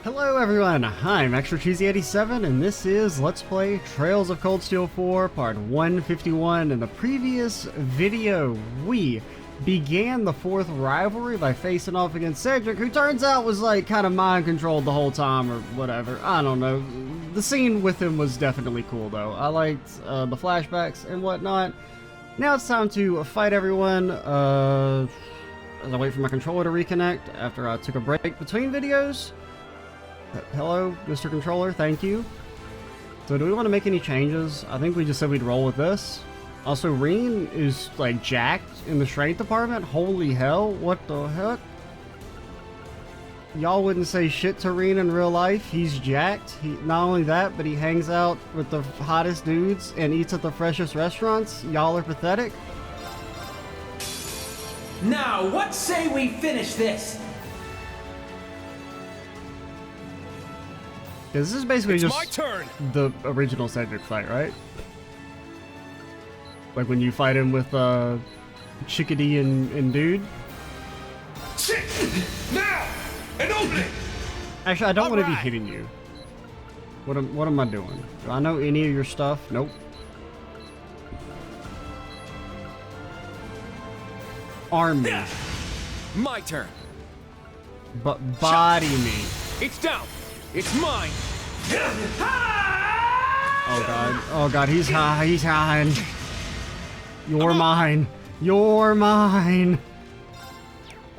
Hello everyone, I'm Extra Cheesy 87 and this is Let's Play Trails of Cold Steel 4 Part 151. In the previous video, we began the 4th rivalry by facing off against Cedric, who turns out was like kind of mind controlled the whole time or whatever. I don't know. The scene with him was definitely cool though. I liked the flashbacks and whatnot. Now it's time to fight everyone. As I wait for my controller to reconnect after I took a break between videos. Hello, Mr. Controller, thank you. So do we want to make any changes? I think we just said we'd roll with this. Also, Reen is like jacked in the strength department. Holy hell, what the heck? Y'all wouldn't say shit to Reen in real life. He's jacked. Not only that, but he hangs out with the hottest dudes and eats at the freshest restaurants. Y'all are pathetic. Now, what say we finish this? This is basically it's just my turn. The original Cedric fight, right? Like when you fight him with Chickadee and Dude. Shit! Now! An opening! Actually, I don't want to be hitting you. What am I doing? Do I know any of your stuff? Nope. Arm me. My turn. But body me. It's down. It's mine. Oh god. Oh god, he's high. He's high. You're mine. You're mine.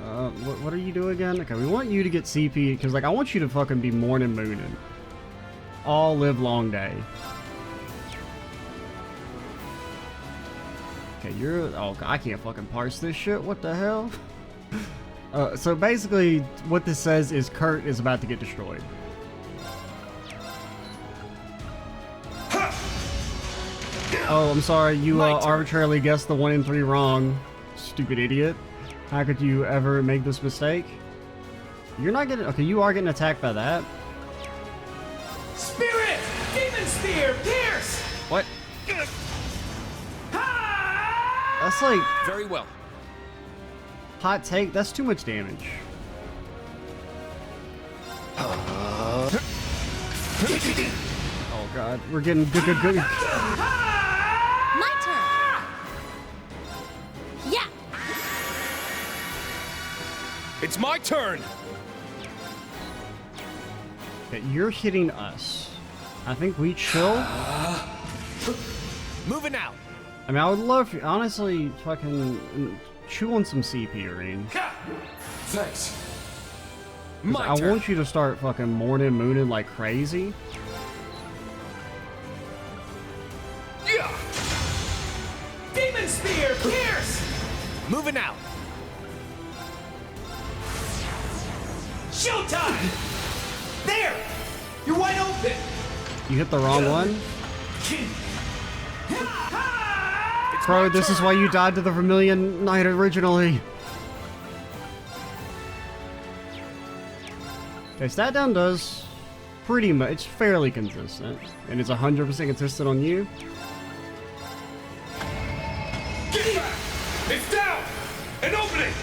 What do you do again? Okay, we want you to get CP because like I want you to fucking be morning mooning. All live long day. Okay, you're oh god, I can't fucking parse this shit. What the hell? So basically what this says is Kurt is about to get destroyed. Oh, I'm sorry, you arbitrarily guessed the 1 in 3 wrong, stupid idiot. How could you ever make this mistake? You're not getting, okay, you are getting attacked by that. Spirit! Demon Spear! Pierce! What? That's like... Very well. Hot take, that's too much damage. Oh god, we're getting good. My turn. Yeah. It's my turn. Okay, you're hitting us. I think we chill. Moving out. I mean, I would love, honestly, fucking chew on some CP, Irene. Thanks. I want you to start fucking morning mooning like crazy. Yeah. Demon Spear! Pierce! Moving out. Showtime! There! You're wide open! You hit the wrong one? Bro, this is why you died to the Vermilion Knight originally. Okay, stat down does pretty much, it's fairly consistent. And it's 100% consistent on you. Get back! It's down! An opening!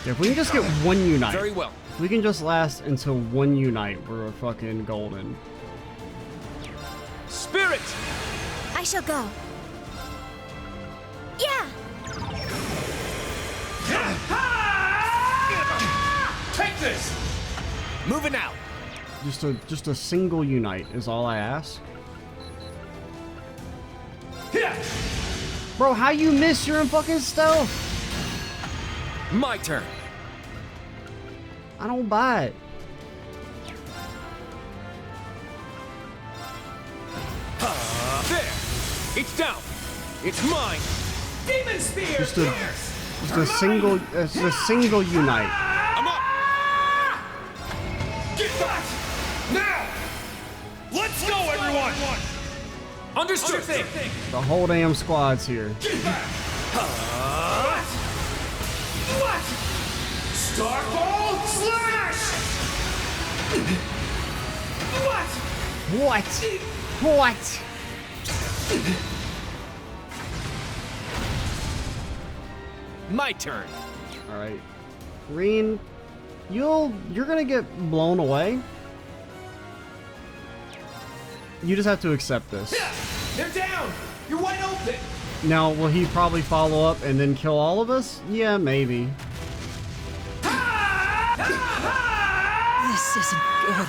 If we can just get one unite. Very well. If we can just last until one unite, we're fucking golden. Spirit! I shall go. Yeah. Take this! Moving out. Just a single unite is all I ask. Bro, how you miss your fucking stealth? My turn. I don't buy it. There. It's down. It's mine. Demon Spear! Just Pierce! a single unite. I'm up. Get back! Now! Let's go, everyone! Understood. The whole damn squad's here. Get back! What? Starball slash! What? My turn. All right, Reen, you're gonna get blown away. You just have to accept this. They're down! You're wide open! Now, will he probably follow up and then kill all of us? Yeah, maybe. This isn't good.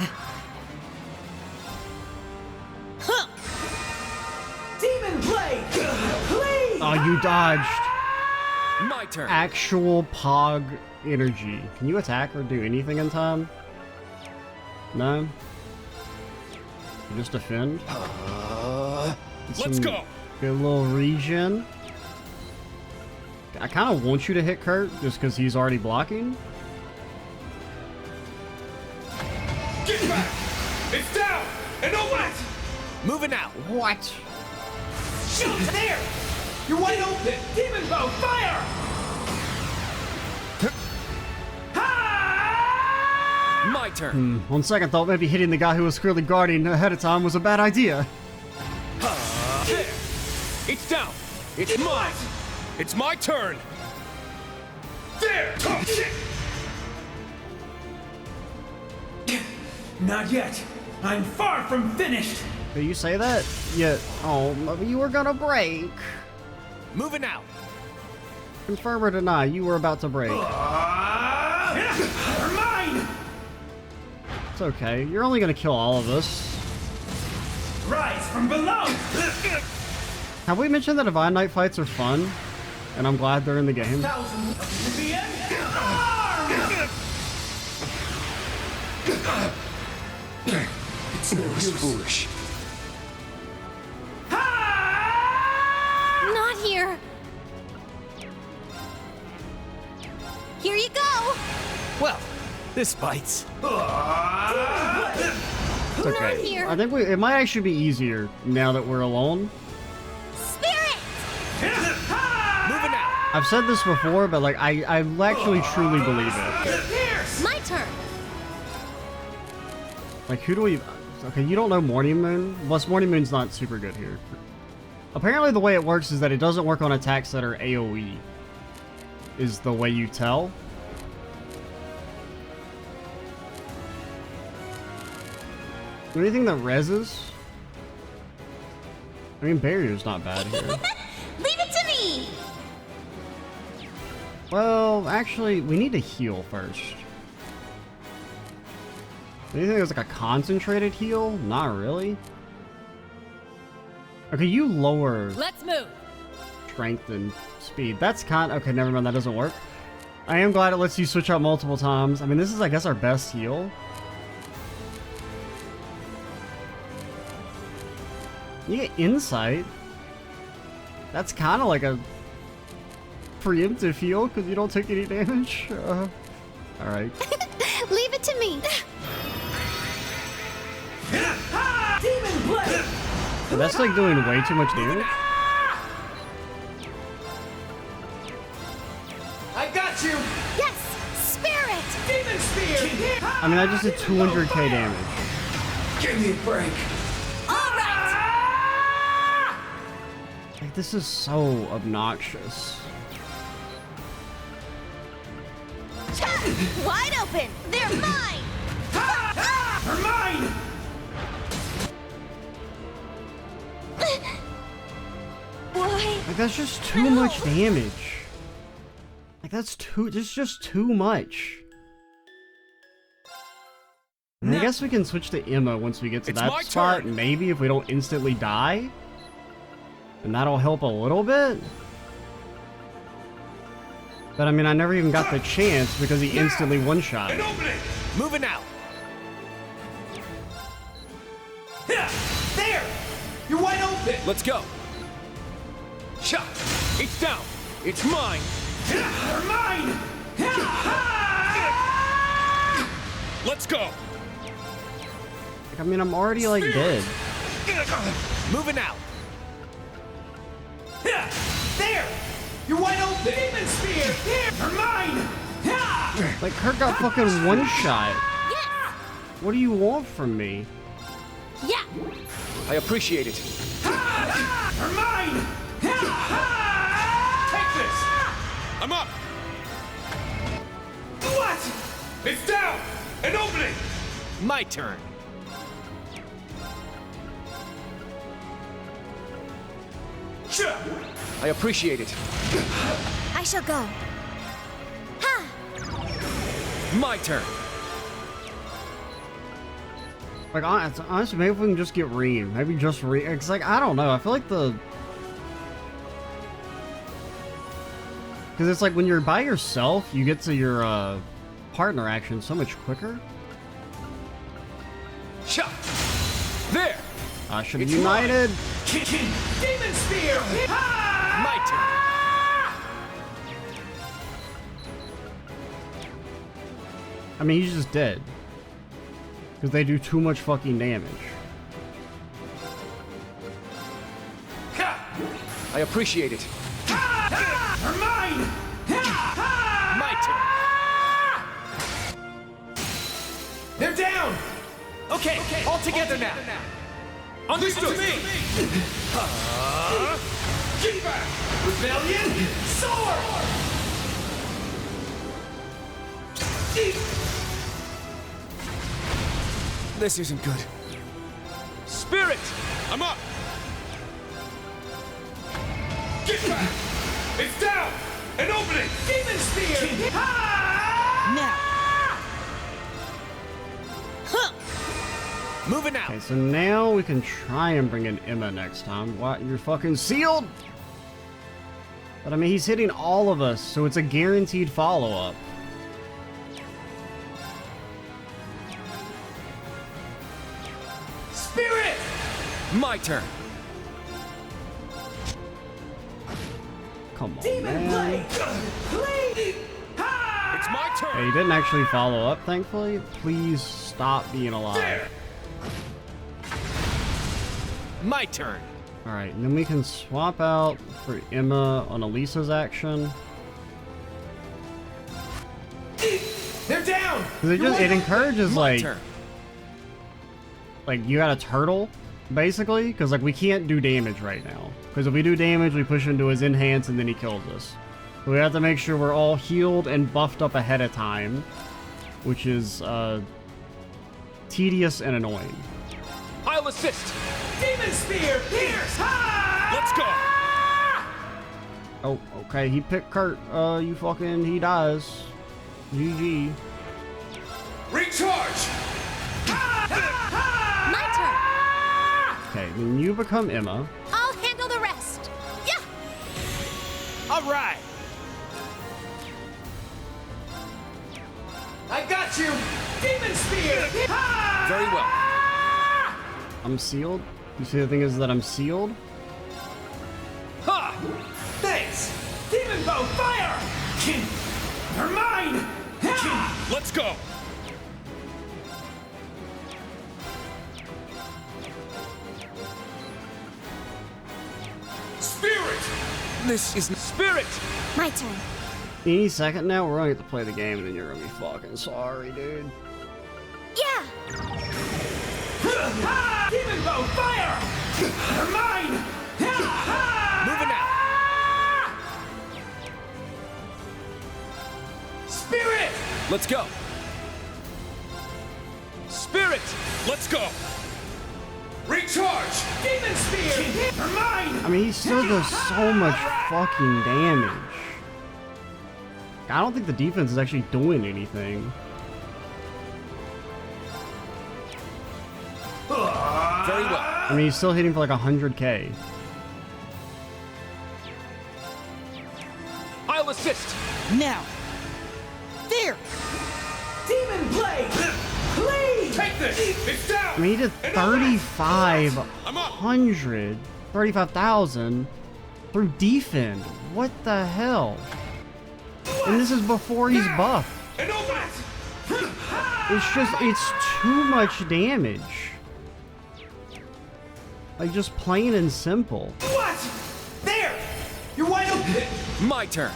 Demon Blade! Please! Oh, you dodged. My turn. Actual Pog energy. Can you attack or do anything in time? No? You just defend? Let's go. Good little regen. I kind of want you to hit Kurt just because he's already blocking. Get back. It's down. And open it. Moving out! What? Shoot! There! You're wide open! Demon Bow, fire! My turn. On second thought, maybe hitting the guy who was clearly guarding ahead of time was a bad idea. There. It's down. It's mine. It's my turn. There. Oh, shit. Not yet. I'm far from finished. Did you say that? Yeah. Oh, you were gonna break. Moving out. Confirm or deny, you were about to break. They're mine! It's okay. You're only gonna kill all of us. Rise from below! Have we mentioned that Divine Knight fights are fun? And I'm glad they're in the game. Thousands of Nubian arms! It's no use. Foolish. Not here. Here you go. Well, this bites. It's okay. Not here. I think it might actually be easier now that we're alone. Spirit. Moving out! I've said this before, but like I actually truly believe it. My turn. Like who do we? Okay, you don't know Morning Moon. Plus, Morning Moon's not super good here. Apparently, the way it works is that it doesn't work on attacks that are AOE. Is the way you tell. Anything that reses? I mean, barrier's not bad here. Leave it to me. Well, actually, we need to heal first. Anything that's like a concentrated heal? Not really. Okay, you lower Let's move. strength and speed. That's okay, never mind, that doesn't work. I am glad it lets you switch out multiple times. I mean, this is, I guess, our best heal. You get insight. That's kind of like a preemptive heal because you don't take any damage. Alright. Leave it to me. Demon Blade! So that's like doing way too much damage. I got you! Yes. Spirit. Demon Spear! I mean, I just did 200k damage. Give me a break. All right. Like, this is so obnoxious. Wide open. They're mine. They're mine! Why? Like, that's just too much damage. Like, that's just too much. And I guess we can switch to Emma once we get to It's that my spot. turn. Maybe if we don't instantly die. And that'll help a little bit. But I mean, I never even got the chance because he instantly one-shot. And open it. Moving out. There! You're wide open! Let's go. Shot. It's down. It's mine. They're mine! Let's go. Like, I mean, I'm already like dead. Moving out. There! You're wide open! Demon Spear! Here! They're mine! Like, Kurt got fucking one-shot. Yes. What do you want from me? Yeah. I appreciate it. They're mine! Take this! I'm up. What? It's down. And open it. My turn. I appreciate it. I shall go. Ha! My turn. Like, honestly, maybe we can just get Reem. Maybe just Reem. It's like, I don't know. I feel like the... Because it's like when you're by yourself, you get to your partner action so much quicker. Chop. There. I should have united. Demon Spear! My turn. I mean, he's just dead. Because they do too much fucking damage. I appreciate it. You're mine! My turn. They're down! Okay, all together now. Understood. To me! Get back! Rebellion! Sword! This isn't good. Spirit! I'm up! Get back! It's down! An opening! Demon Spear! Now. Moving out. Okay, so now we can try and bring in Emma next time. What? You're fucking sealed? But I mean, he's hitting all of us, so it's a guaranteed follow-up. Spirit! My turn. Come on, Demon man. Blade! It's my Hey, turn. he didn't actually follow up, thankfully. Please stop being alive. There! My turn. Alright, and then we can swap out for Emma on Elisa's action. They're down! Because it encourages, My like, turn. you got a turtle, basically. Because, like, we can't do damage right now. Because if we do damage, we push into his enhance and then he kills us. So we have to make sure we're all healed and buffed up ahead of time. Which is, tedious and annoying. I'll assist. Demon Spear! Pierce! Let's go. Oh, okay, he picked Kurt. He dies. GG. Recharge! My turn. Okay, then you become Emma. I'll handle the rest. Yeah. All right. I got you! Demon Spear! Very well. I'm sealed. You see, the thing is that I'm sealed. Ha! Thanks! Demon Bow, fire! You're mine! Let's go. Spirit! This is Spirit. My turn. Any second now, we're gonna get to play the game, and then you're gonna be fucking sorry, dude. Yeah. Demon Bow, fire! You're mine! Moving out. Spirit! Let's go. Spirit. Let's go. Recharge! Demon Spear! You're mine! I mean, he still does so much fucking damage. I don't think the defense is actually doing anything. Very well. I mean, he's still hitting for like 100k. I'll assist. Now. There. Demon Blade! Please! Take this! It's down! I mean, he did 3,500, 35,000 through defend. What the hell? And this is before he's buffed. And open it! It's too much damage. Like, just plain and simple. What? There! You're wide open! My turn.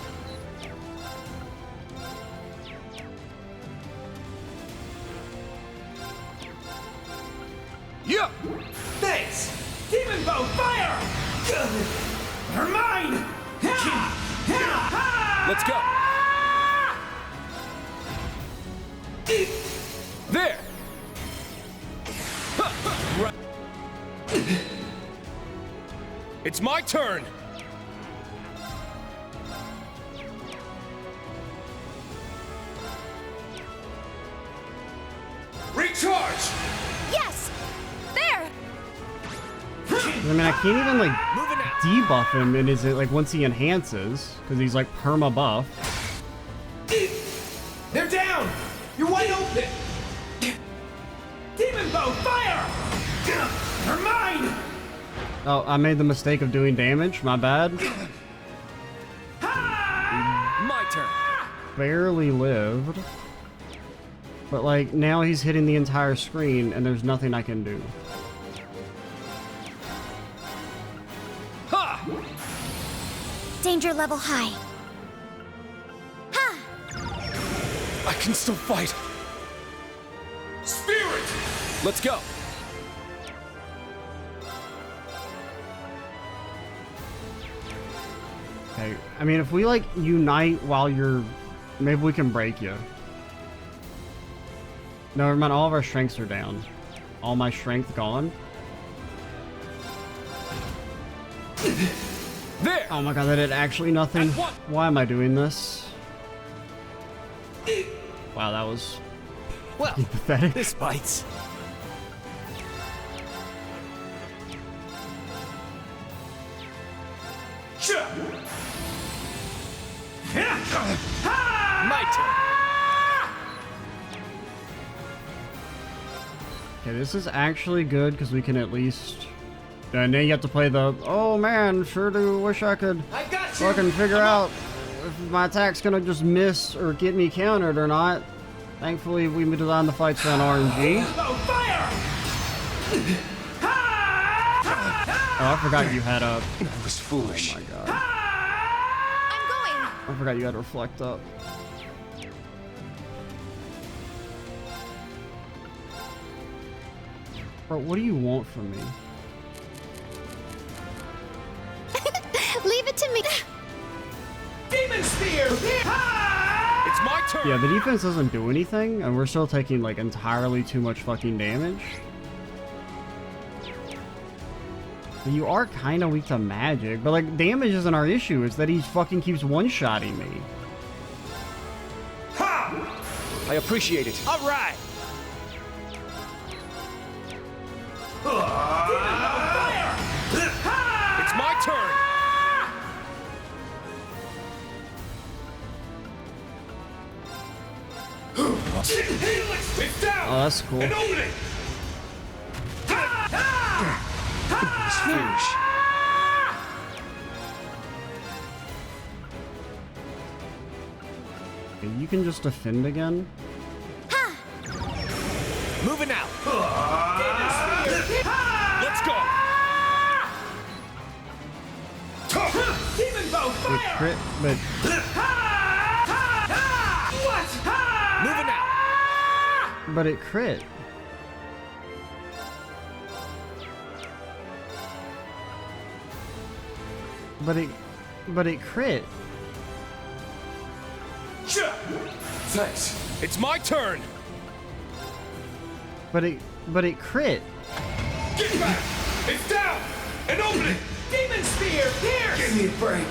Yeah. Thanks! Demon Bow, fire! You're mine! Let's go. There. Right. It's my turn. Recharge! Yes! There! I mean, I can't even, like, Moving out. debuff him, and is it, like, once he enhances, because he's, like, perma-buff. They're down! You're wide open! Demon bow, fire! They're mine! Oh, I made the mistake of doing damage. My bad. My turn. Barely lived. But, like, now he's hitting the entire screen, and there's nothing I can do. Ha! Danger level high. Ha! I can still fight. Spirit! Let's go. Okay, I mean, if we, like, unite while you're... Maybe we can break you. No, never mind, all of our strengths are down. All my strength gone. There! Oh my god, that did actually nothing. And one. Why am I doing this? Wow, that was Well, pathetic. this bites. My turn. Okay, this is actually good because we can at least... And then you have to play the, oh man, sure do wish I could I got you! fucking figure out if my attack's gonna just miss or get me countered or not. Thankfully, we designed the fights on RNG. Demon bow, fire! Oh, I forgot you had a... That was foolish. Oh my god. I'm going! I forgot you had reflect up. Bro, what do you want from me? Leave it to me! Demon spear! It's my turn. Yeah, the defense doesn't do anything, and we're still taking, like, entirely too much fucking damage. But you are kind of weak to magic, but, like, damage isn't our issue. It's that he fucking keeps one-shotting me. I appreciate it. All right. It's my turn. It's down! Oh, that's cool. And open it! It's foolish. Okay, you can just defend again. Moving out. Let's go. Demon bow, It fire! crit, but What? Moving out. it crit. But it crit. Thanks. It's my turn. But it crit. Get back! It's down! And open it! Demon spear, pierce! Give me a break.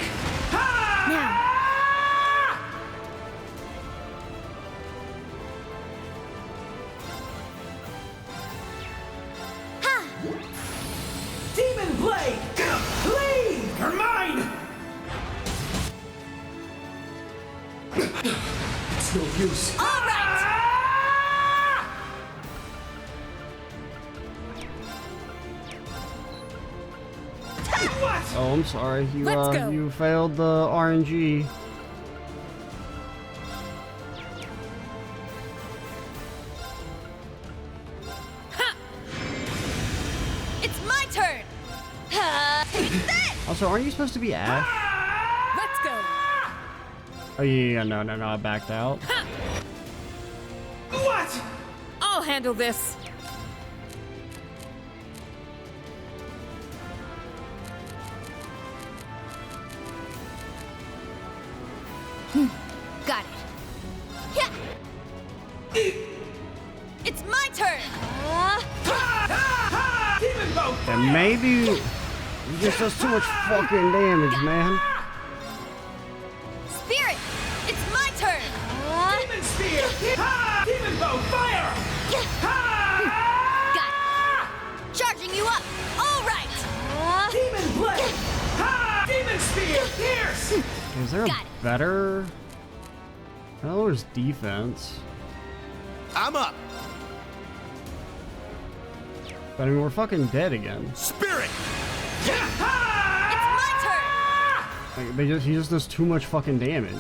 Now! Ha! Demon blade! Leave! You're mine! It's no use. All right! What? Oh, I'm sorry. You Let's go. you failed the RNG. It's my turn! Take this! Also, aren't you supposed to be Ash? Let's go! Oh yeah, no, I backed out. What? I'll handle this. Got it. Yeah. It's my turn. Demon bow, And maybe you just does too much fucking damage, man. Spirit, it's my turn. demon spear! Demon bow, fire! Is there a Got it. better? Oh, there's defense. I'm up. But I mean, we're fucking dead again. Spirit. It's my turn! Like, he just does too much fucking damage.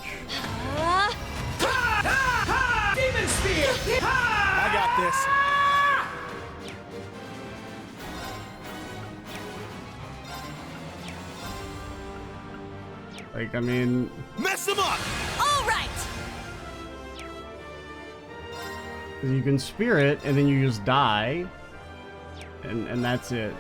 Demon Spear! I got this. Like, I mean, Mess him up. All right! you can spirit and then you just die, and that's it.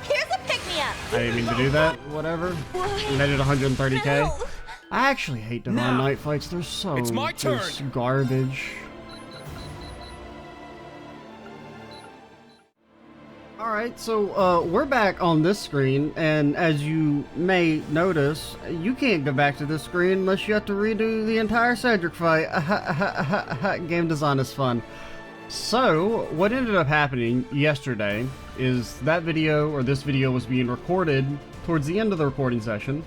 Here's a pick-me-up! I didn't mean to do that. Whatever. And I did 130k. No. I actually hate Divine Knight fights. They're so It's my turn. just garbage. Alright, so we're back on this screen, and as you may notice, you can't go back to this screen unless you have to redo the entire Cedric fight. Game design is fun. So, what ended up happening yesterday is that video, or this video, was being recorded towards the end of the recording session.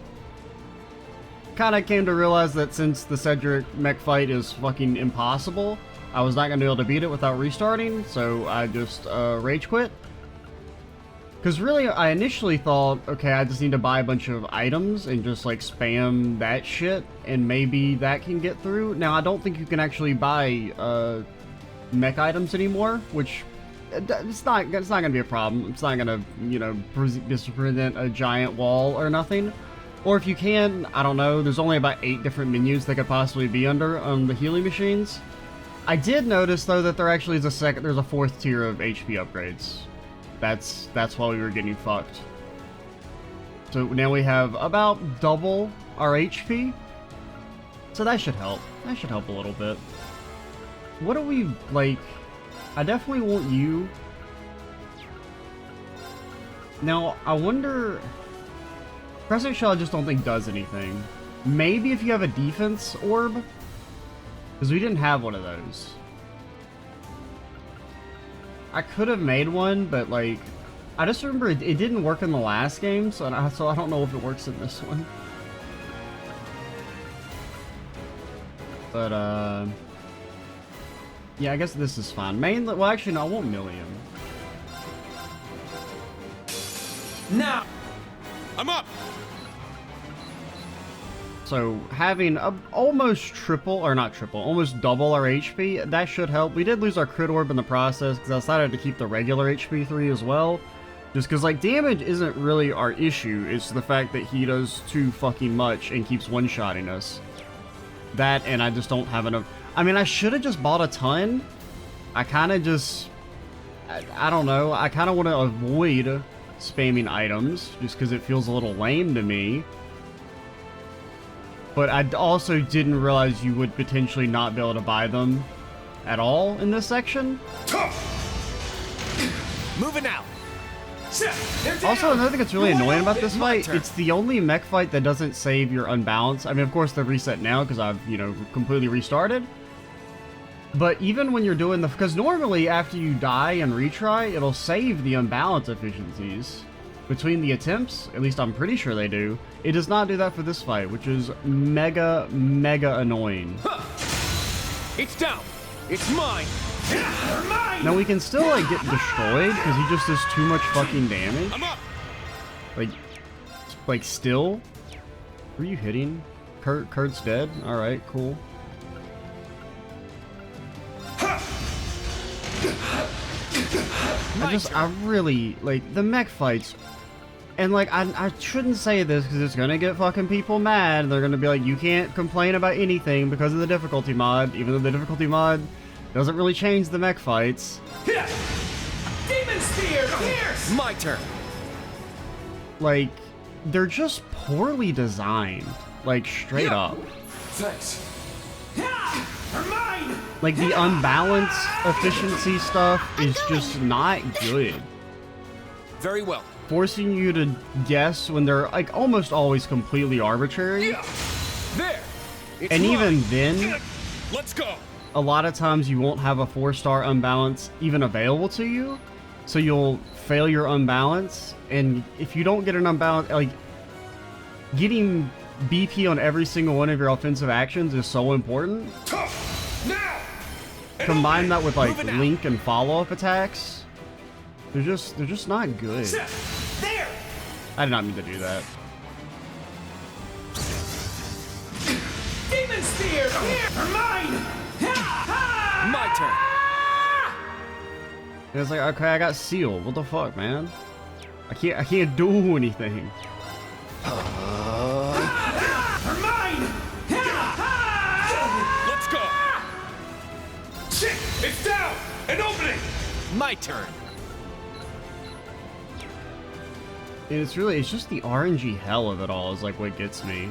Kinda came to realize that since the Cedric mech fight is fucking impossible, I was not gonna be able to beat it without restarting, so I just rage quit. Because really, I initially thought, okay, I just need to buy a bunch of items and just like spam that shit, and maybe that can get through. Now, I don't think you can actually buy mech items anymore, which it's not gonna be a problem. It's not gonna, you know, present a giant wall or nothing. Or if you can, I don't know. There's only about 8 different menus they could possibly be under on the healing machines. I did notice though that there actually is there's a 4th tier of HP upgrades. That's why we were getting fucked. So now we have about double our HP. So that should help. That should help a little bit. What do we, like... I definitely want you. Now, I wonder... Crescent Shell I just don't think does anything. Maybe if you have a defense orb? Because we didn't have one of those. I could have made one, but like, I just remember it didn't work in the last game, so I don't know if it works in this one. But yeah, I guess this is fine. Mainly, well, actually, no, I want Million. Now! I'm up. So having almost triple, or not triple, almost double our HP, that should help. We did lose our crit orb in the process because I decided to keep the regular HP 3 as well. Just because, like, damage isn't really our issue. It's the fact that he does too fucking much and keeps one-shotting us. That, and I just don't have enough. I mean, I should have just bought a ton. I kind of just... I don't know. I kind of want to avoid spamming items just because it feels a little lame to me. But I also didn't realize you would potentially not be able to buy them at all in this section. Moving out. Also, another thing that's really annoying about this fight, it's the only mech fight that doesn't save your unbalance. I mean, of course, they're reset now because I've, you know, completely restarted. But even when you're doing the... Because normally, after you die and retry, it'll save the unbalance efficiencies between the attempts. At least I'm pretty sure they do. It does not do that for this fight, which is mega, mega annoying. It's down. It's mine. Now, we can still, like, get destroyed because he just does too much fucking damage. I'm up. Like, still? Who are you hitting? Kurt's dead? Alright, cool. I really, like, the mech fights, and, like, I shouldn't say this because it's gonna get fucking people mad. They're gonna be like, you can't complain about anything because of the difficulty mod, even though the difficulty mod doesn't really change the mech fights. Demon Spear! Pierce! My turn. Like, they're just poorly designed, like, straight up. Thanks. They're mine! Like, the unbalanced efficiency stuff is just not good. Very well. Forcing you to guess when they're, like, almost always completely arbitrary. There. It's And mine. even then, Let's go. a lot of times you won't have a 4-star unbalance even available to you. So you'll fail your unbalance. And if you don't get an unbalance, like, getting BP on every single one of your offensive actions is so important. Tough. Now. And Combine that with like Moving out. link and follow-up attacks. They're just not good. there. I did not mean to do that. Demon spear. Here. For mine. My turn. And it's like, okay, I got sealed. What the fuck, man? I can't do anything. For mine. Let's go. Shit. It's down. An opening. My turn. And it's just the RNG hell of it all is like what gets me.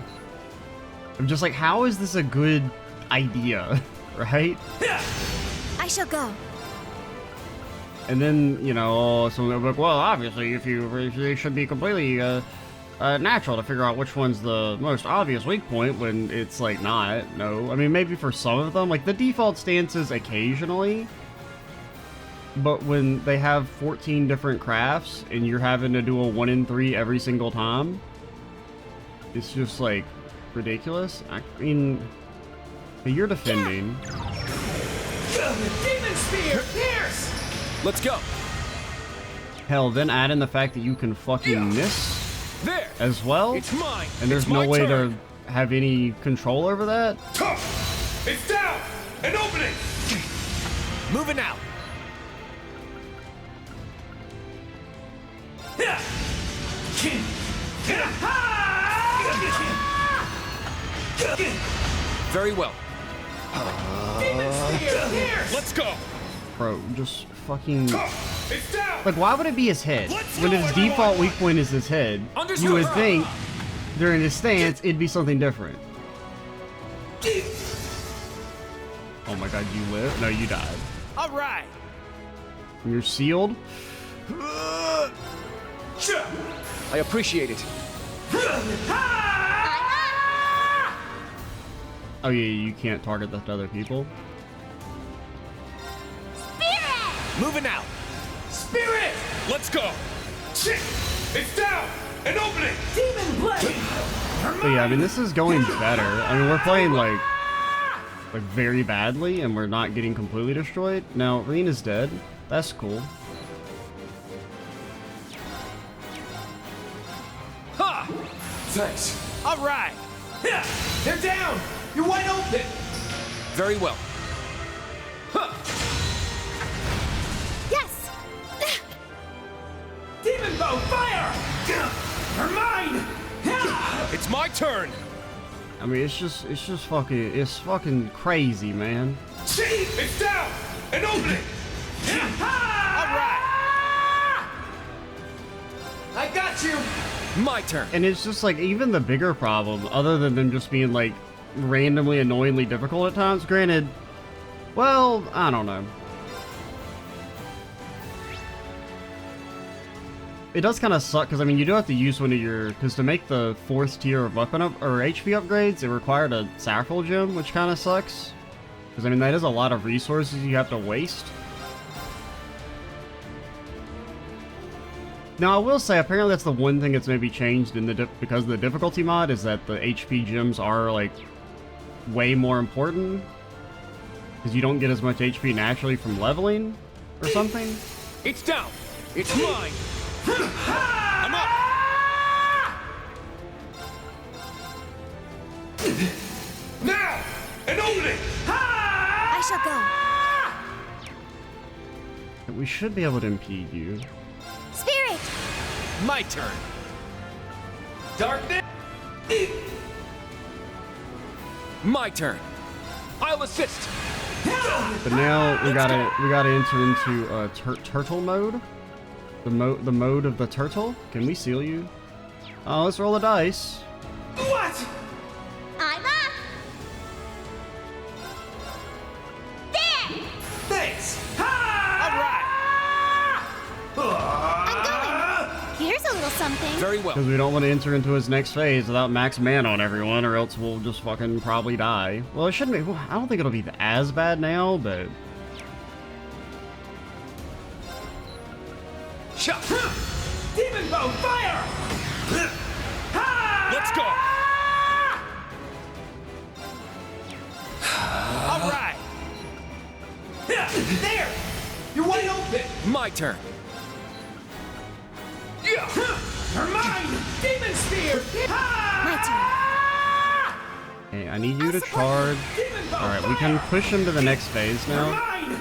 I'm just like, how is this a good idea, right? I shall go. And then, you know, someone will be like, well, obviously, if it should be completely natural to figure out which one's the most obvious weak point when it's like not. No, I mean, maybe for some of them, like the default stances occasionally, but when they have 14 different crafts and you're having to do a 1 in 3 every single time, it's just like ridiculous. I mean, you're defending. Demon spear. Pierce. Let's go. Hell, then add in the fact that you can fucking miss There. as well, It's mine. and there's It's no my way turn. to have any control over that. Tough. It's down. An opening. Moving out. Very well. Demon spear. Pierce. Let's go. Bro, just fucking... It's down. Like, why would it be his head? Let's When go, his everyone. default weak point is his head, Understood. you would think during his stance it'd be something different. Oh my god, you live? No, you died. All right. You're sealed? I appreciate it. Oh yeah, you can't target that to other people. Spirit! Moving out. Spirit. Let's go. Shit. It's down. An opening. Demon blade. But yeah, I mean, this is going better. I mean, we're playing like very badly, and we're not getting completely destroyed. Now, Rena's dead. That's cool. Ha! Thanks. All right. They're down. You're wide open. Very well. Yes! Demon bow. Fire. For mine. It's my turn. I mean, it's fucking crazy, man. It's down. An opening. All right. I got you. My turn. And it's just like, even the bigger problem, other than them just being like randomly annoyingly difficult at times, granted, well, I don't know. It does kind of suck, because I mean, you do have to use one of your, because to make the 4th tier of weapon up, or HP upgrades, it required a Saffron gem, which kind of sucks. Because I mean, that is a lot of resources you have to waste. Now, I will say, apparently that's the one thing that's maybe changed in the because of the difficulty mod, is that the HP gems are, like, way more important. Because you don't get as much HP naturally from leveling, or something. It's down. It's mine. I'm up. Now. An opening. I shall go. We should be able to impede you. Spirit! My turn. Darkness. My turn. I'll assist. But now we gotta enter into turtle mode. The mode of the turtle. Can we seal you? Oh, let's roll the dice. What? I'm up! There! Thanks. All right. I'm going! Here's a little something. Very well. Because we don't want to enter into his next phase without max mana on everyone, or else we'll just fucking probably die. Well, it shouldn't be. I don't think it'll be as bad now, but Shot. Demon bow. Fire. Let's go. All right. There! You're wide open! My turn. Yeah! You're mine! Demon Spear! My Okay, I need you to charge. Alright, we can push him to the next phase now. Mine!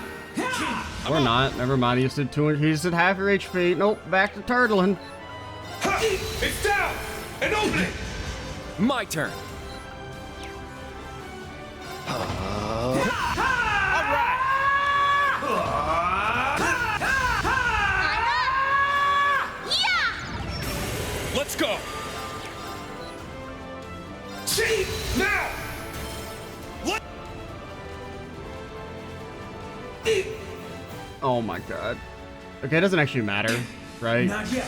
Or not. Never mind, he just did 200. He just did half your HP. Nope, back to turtling. It's down! And open it! My turn. All right. Let's go. See? Now! What? Oh my god. Okay, it doesn't actually matter, right? Not yet.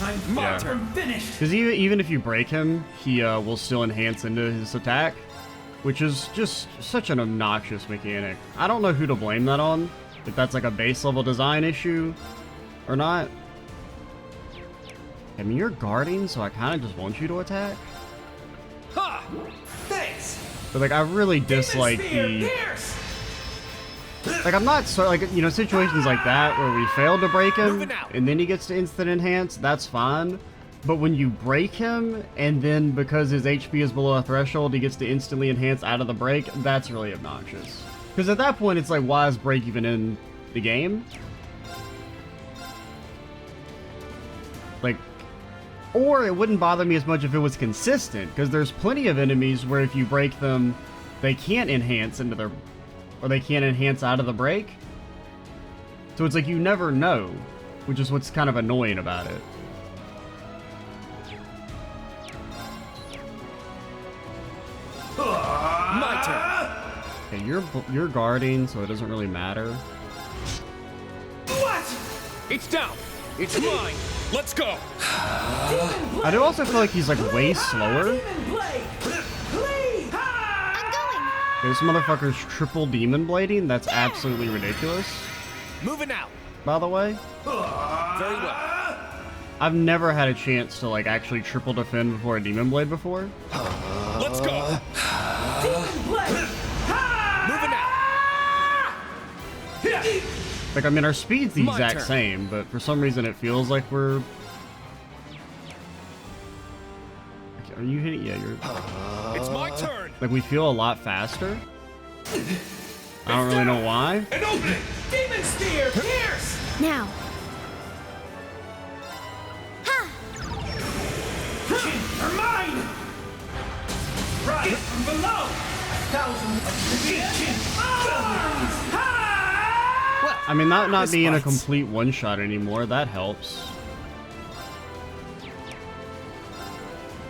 I'm far Yeah. from finished. Because even if you break him, he will still enhance into his attack, which is just such an obnoxious mechanic. I don't know who to blame that on, if that's like a base level design issue or not. I mean, you're guarding, so I kind of just want you to attack. Ha! Thanks. But like, I really dislike Demon the... Spear, pierce! Like, I'm not so, like, you know, situations like that where we failed to break him Moving out. and then he gets to instant enhance, that's fine. But when you break him and then because his HP is below a threshold, he gets to instantly enhance out of the break, that's really obnoxious. Because at that point, it's like, why is break even in the game? Like, or it wouldn't bother me as much if it was consistent, because there's plenty of enemies where if you break them, they can't enhance into their... or they can't enhance out of the break. So it's like you never know, which is what's kind of annoying about it. My turn. Okay, you're guarding, so it doesn't really matter. What? It's down. It's mine. Let's go. I do also feel like he's like way slower. Demon Blade! Please! I'm going. This motherfucker's triple demon blading. That's absolutely ridiculous. Moving out. By the way, Very well. I've never had a chance to like actually triple defend before a demon blade before. Let's go. Demon Blade! Moving out. Like, I mean, our speed's the My exact turn. same, but for some reason it feels like we're... Are you hitting? Yeah, you're... It's my turn. Like, we feel a lot faster. I don't really know why. And open it! Demon Spear, pierce! Now. Ha! Are mine! Rise from below! Thousands of legion arms! Ha! I mean, not This being a bites. complete one-shot anymore, that helps.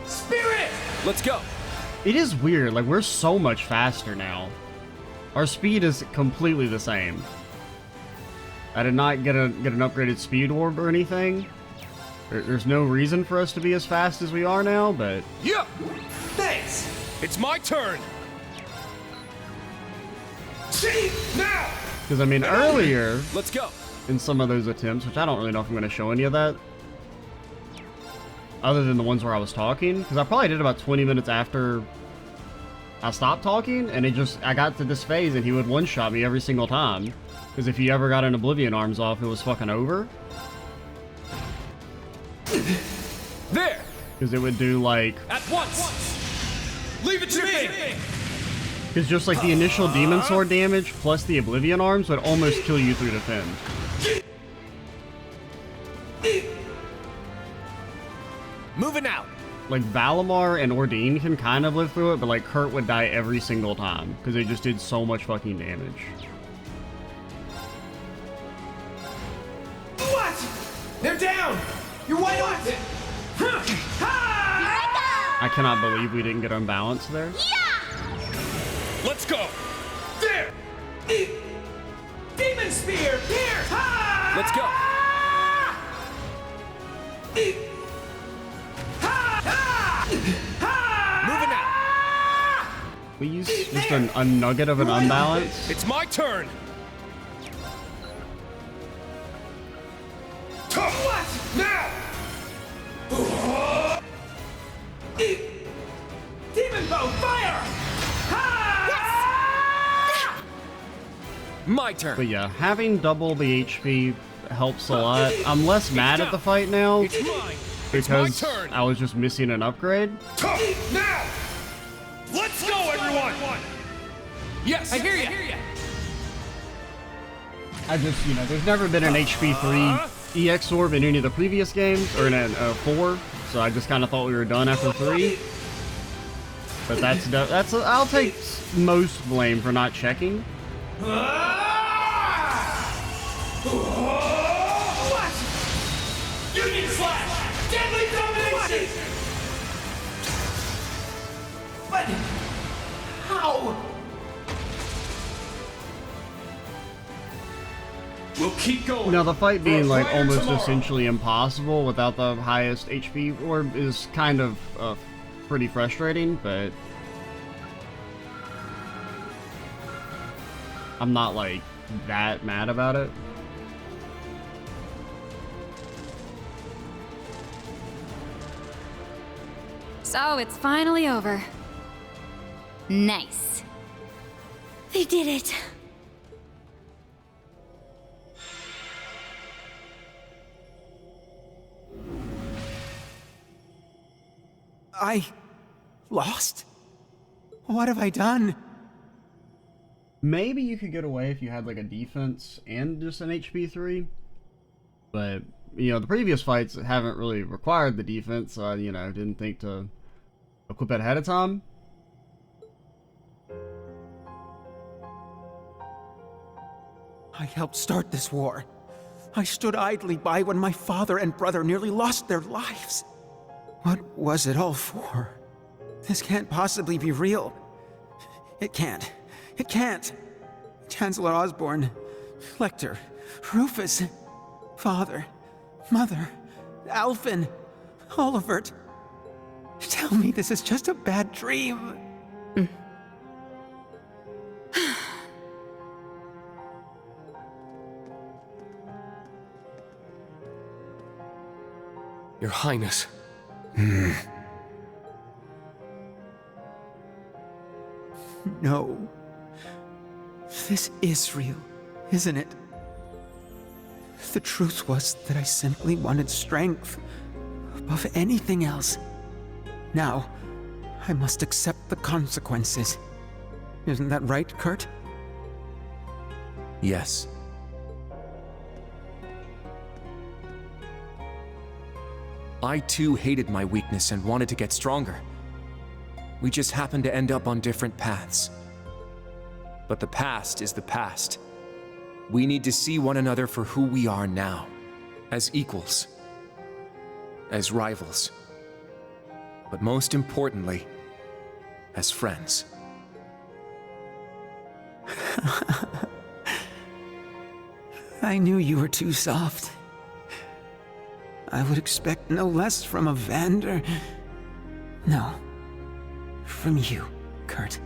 Spirit! Let's go. It is weird, like, we're so much faster now. Our speed is completely the same. I did not get an upgraded speed orb or anything. There's no reason for us to be as fast as we are now, but... Yeah. Thanks! It's my turn. See? Now! Because, I mean, earlier, Let's go. in some of those attempts, which I don't really know if I'm going to show any of that, other than the ones where I was talking, because I probably did about 20 minutes after I stopped talking, and I got to this phase, and he would one-shot me every single time, because if he ever got an Oblivion Arms off, it was fucking over. There. Because it would do, like... At once. Leave it to me. Because just, like, the initial Demon Sword damage plus the Oblivion Arms would almost kill you through defend. Moving out. Like, Valimar and Ordine can kind of live through it, but, like, Kurt would die every single time, because they just did so much fucking damage. What? They're down! You're wide open! I cannot believe we didn't get unbalanced there. Let's go. There! Demon Spear, pierce! Let's go. Moving out. We used just a nugget of an unbalance. It's my turn. What? Now! My turn. But yeah, having double the HP helps a lot. I'm less mad at the fight now It's mine. It's my because turn. I was just missing an upgrade. Now! Let's go, everyone! Yes, I hear you. I just, you know, there's never been an HP 3 EX orb in any of the previous games, or in a 4, so I just kind of thought we were done after 3. But I'll take most blame for not checking. What? Union Slash! Deadly Domination! But how? We'll keep going. Now, the fight being like Fire almost tomorrow. essentially impossible without the highest HP orb is kind of pretty frustrating, but I'm not like that mad about it. So it's finally over. Nice. They did it. I lost? What have I done? Maybe you could get away if you had like a defense and just an HP 3, but you know the previous fights haven't really required the defense, so you know didn't think to equip it ahead of time. I helped start this war. I stood idly by when my father and brother nearly lost their lives. What was it all for? This can't possibly be real. It can't. It can't. Chancellor Osborne, Lecter, Rufus, Father, Mother, Alphen, Olivert. Tell me this is just a bad dream. Your Highness. No. This is real, isn't it? The truth was that I simply wanted strength above anything else. Now, I must accept the consequences. Isn't that right, Kurt? Yes. I too hated my weakness and wanted to get stronger. We just happened to end up on different paths. But the past is the past. We need to see one another for who we are now. As equals. As rivals. But most importantly, as friends. I knew you were too soft. I would expect no less from a Vander. No. From you, Kurt.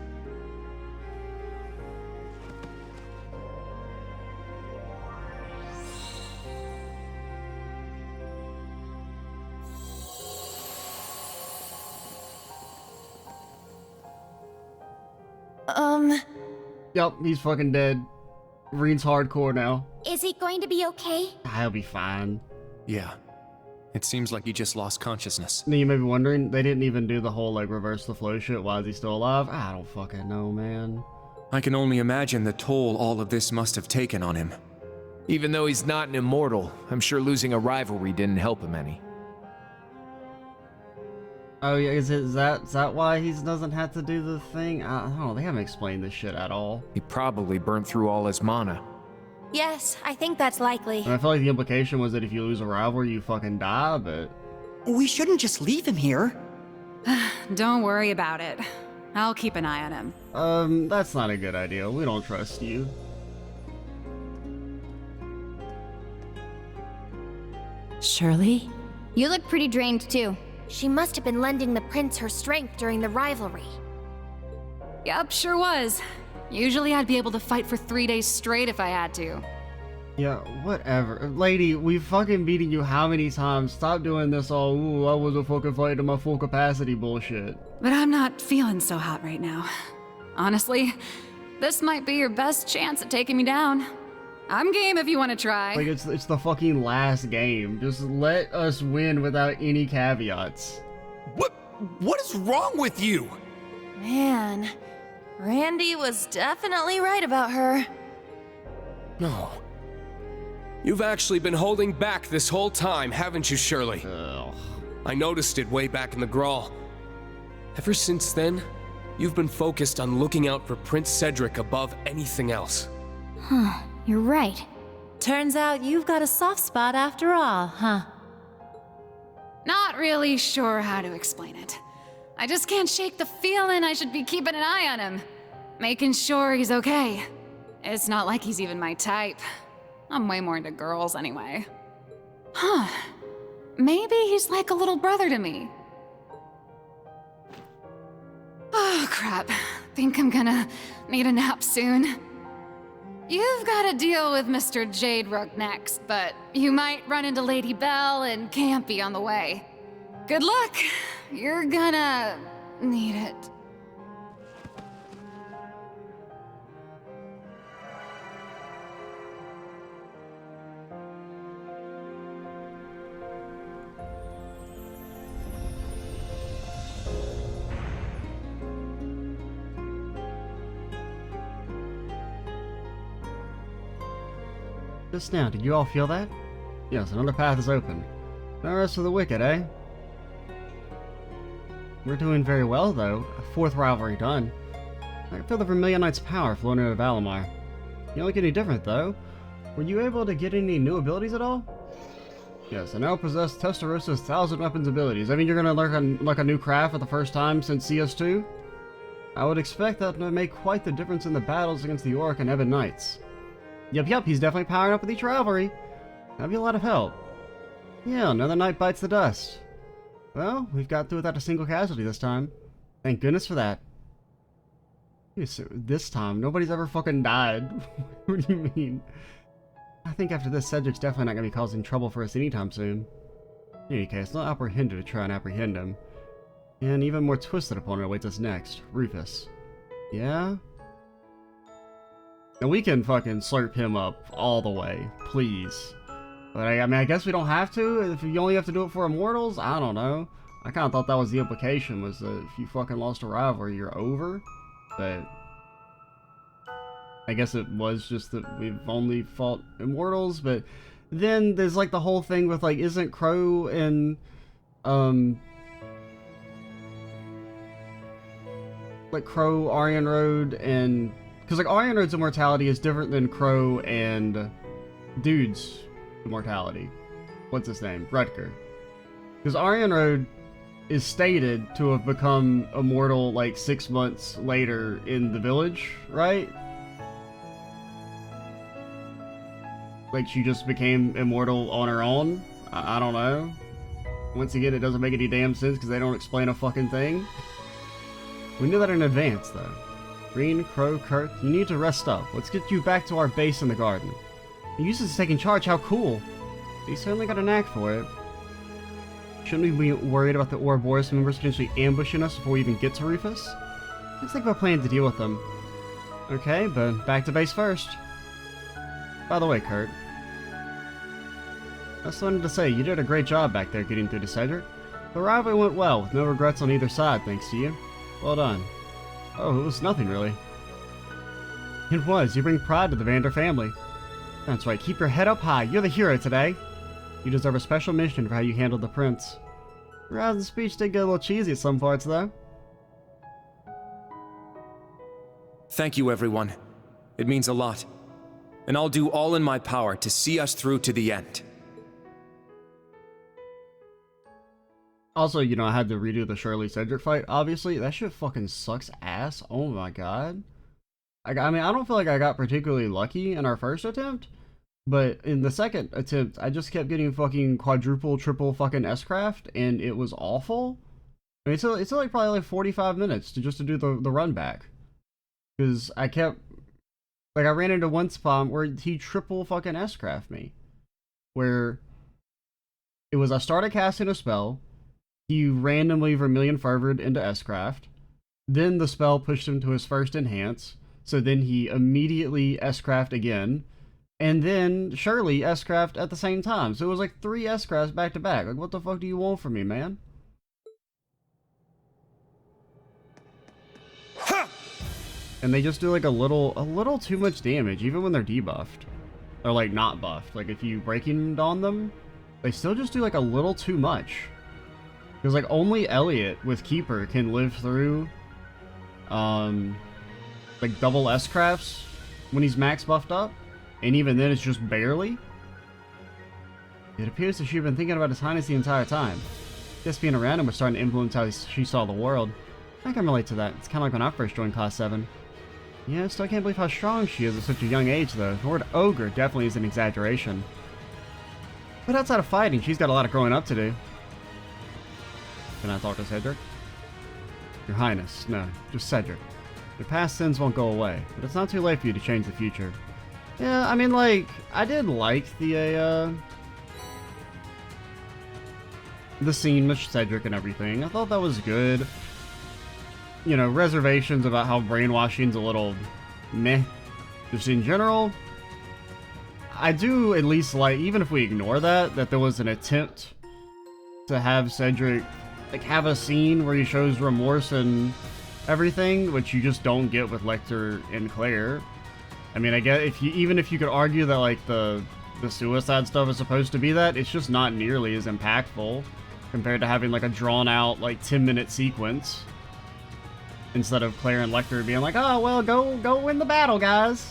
Yup, he's fucking dead. Reen's hardcore now. Is he going to be okay? I'll be fine. Yeah. It seems like he just lost consciousness. Now you may be wondering, they didn't even do the whole like reverse the flow shit. Why is he still alive? I don't fucking know, man. I can only imagine the toll all of this must have taken on him. Even though he's not an immortal, I'm sure losing a rivalry didn't help him any. Oh yeah, is that why he doesn't have to do the thing? I don't know, they haven't explained this shit at all. He probably burnt through all his mana. Yes, I think that's likely. And I feel like the implication was that if you lose a rivalry, you fucking die, but... We shouldn't just leave him here. Don't worry about it. I'll keep an eye on him. That's not a good idea. We don't trust you. Shirley? You look pretty drained too. She must have been lending the prince her strength during the rivalry. Yep, sure was. Usually I'd be able to fight for 3 days straight if I had to. Yeah, whatever. Lady, we've fucking beaten you how many times? Stop doing this all, ooh, I was a fucking fighting to my full capacity bullshit. But I'm not feeling so hot right now. Honestly, This might be your best chance at taking me down. I'm game if you want to try. Like, it's the fucking last game. Just let us win without any caveats. What is wrong with you? Man, Randy was definitely right about her. No. You've actually been holding back this whole time, haven't you, Shirley? Ugh. I noticed it way back in the Grawl. Ever since then, you've been focused on looking out for Prince Cedric above anything else. You're right. Turns out you've got a soft spot after all, huh? Not really sure how to explain it. I just can't shake the feeling I should be keeping an eye on him. Making sure he's okay. It's not like he's even my type. I'm way more into girls anyway. Huh. Maybe he's like a little brother to me. Oh, crap. Think I'm gonna need a nap soon. You've got to deal with Mr. Jade Rook next, but you might run into Lady Belle and Campy on the way. Good luck. You're gonna need it. Just now, did you all feel that? Yes, another path is open. No rest for the wicked, eh? We're doing very well, though. A 4th rivalry done. I can feel the Vermilion Knight's power flowing into Valimar. You don't look any different, though. Were you able to get any new abilities at all? Yes, I now possess Testarosa's 1,000 weapons abilities. I mean, you're gonna learn like a new craft for the first time since CS2? I would expect that to make quite the difference in the battles against the Orc and Ebon Knights. Yep, he's definitely powering up with each rivalry. That'd be a lot of help. Yeah, another knight bites the dust. Well, we've got through without a single casualty this time. Thank goodness for that. This time, nobody's ever fucking died. What do you mean? I think after this, Cedric's definitely not going to be causing trouble for us anytime soon. In any case, not apprehended to try and apprehend him. And even more twisted opponent awaits us next, Rufus. Yeah? Now we can fucking slurp him up all the way, please. But I mean, I guess we don't have to. If you only have to do it for Immortals, I don't know. I kind of thought that was the implication, was that if you fucking lost a rivalry, you're over. But I guess it was just that we've only fought Immortals. But then there's like the whole thing with like, isn't Crow and like Crow, Aryan Road, and because like Aryan Road's immortality is different than Crow and Dude's immortality. What's his name? Rutger. Because Aryan Road is stated to have become immortal like 6 months later in the village, right? Like she just became immortal on her own? I don't know. Once again, it doesn't make any damn sense because they don't explain a fucking thing. We knew that in advance, though. Green, Crow, Kurt, you need to rest up. Let's get you back to our base in the garden. Eustace is taking charge, how cool. He certainly got a knack for it. Shouldn't we be worried about the Ouroboros members potentially ambushing us before we even get to Rufus? Let's think of a plan to deal with them. Okay, but back to base first. By the way, Kurt. I just wanted to say, you did a great job back there getting through to Cedric. The rivalry went well, with no regrets on either side, thanks to you. Well done. Oh, it was nothing, really. It was. You bring pride to the Vander family. That's right. Keep your head up high. You're the hero today. You deserve a special mention for how you handled the prince. Your rousing speech did get a little cheesy at some parts, though. Thank you, everyone. It means a lot. And I'll do all in my power to see us through to the end. Also, you know, I had to redo the Shirley Cedric fight, obviously. That shit fucking sucks ass. Oh my god. I mean, I don't feel like I got particularly lucky in our first attempt, but in the second attempt, I just kept getting fucking quadruple, triple fucking S-craft, and it was awful. I mean, it's like probably like 45 minutes to do the run back. Because I kept, like I ran into one spot where he triple fucking S-craft me. Where it was I started casting a spell, he randomly Vermilion Fervored into S-craft, then the spell pushed him to his first enhance, So then he immediately S-craft again, and then Shirley S-craft at the same time. So it was like 3 S-crafts back to back. Like, what the fuck do you want from me, man? And they just do like a little too much damage, even when they're debuffed. Or like not buffed. Like if you breaking on them, they still just do like a little too much. Because like only Elliot with Keeper can live through like double S-crafts when he's max buffed up. And even then it's just barely. It appears that she'd been thinking about his highness the entire time. Just being around him was starting to influence how she saw the world. I can relate to that. It's kind of like when I first joined Class 7. Yeah, I still can't believe how strong she is at such a young age, though. The word ogre definitely is an exaggeration. But outside of fighting, she's got a lot of growing up to do. Can I talk to Cedric? Your Highness, no, just Cedric. Your past sins won't go away, but it's not too late for you to change the future. Yeah, I mean, like, I did like the scene with Cedric and everything. I thought that was good. You know, reservations about how brainwashing's a little meh. Just in general, I do at least like, even if we ignore that there was an attempt to have Cedric, like, have a scene where he shows remorse and everything, which you just don't get with Lecter and Claire. I mean, I guess even if you could argue that, like, the suicide stuff is supposed to be that, it's just not nearly as impactful compared to having, like, a drawn-out, like, 10-minute sequence. Instead of Claire and Lecter being like, oh, well, go win the battle, guys.